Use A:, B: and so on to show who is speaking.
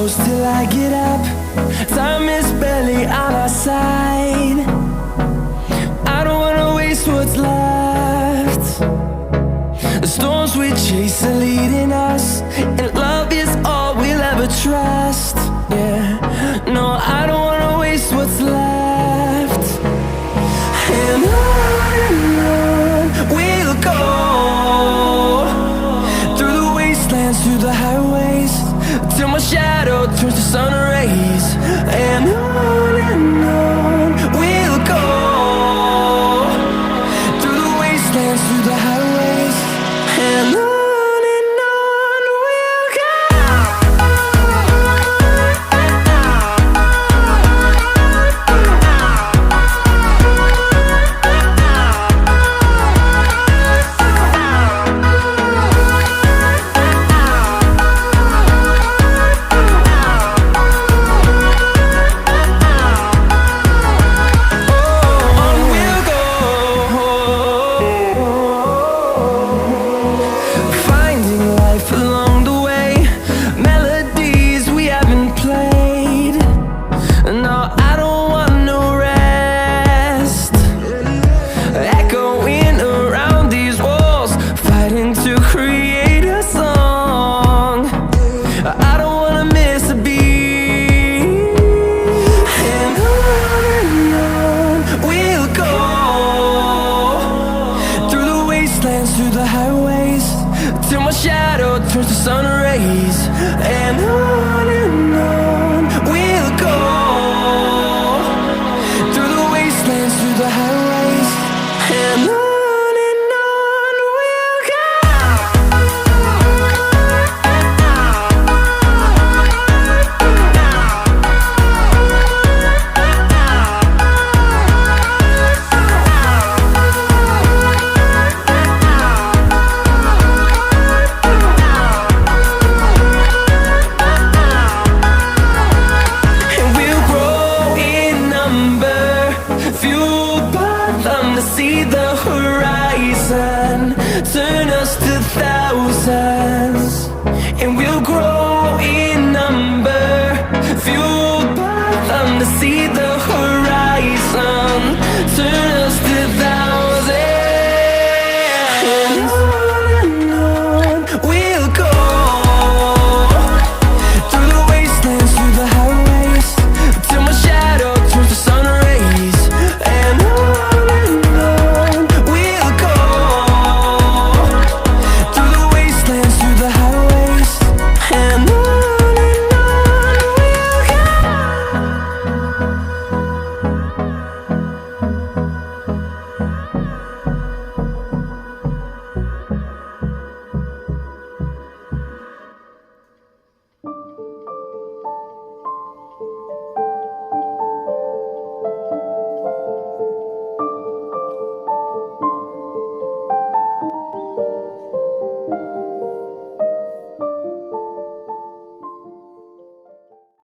A: close till I get up. Time is barely on our side. I don't wanna waste what's left. The storms we chase are leading us, and love is all we'll ever trust. Yeah, no, I don't wanna waste what's left. And on we'll go, through the wastelands, through the highways, till my shadow turns to sun rays. And on we'll go, through the wastelands, through the highways, and on we'll go. Through the highways, till my shadow turns to sun rays. And on we'll go, through the wastelands, through the highways, and on we'll go. See the horizon, turn us to thousands, and we'll grow in number, fueled by them. To see the horizon, turn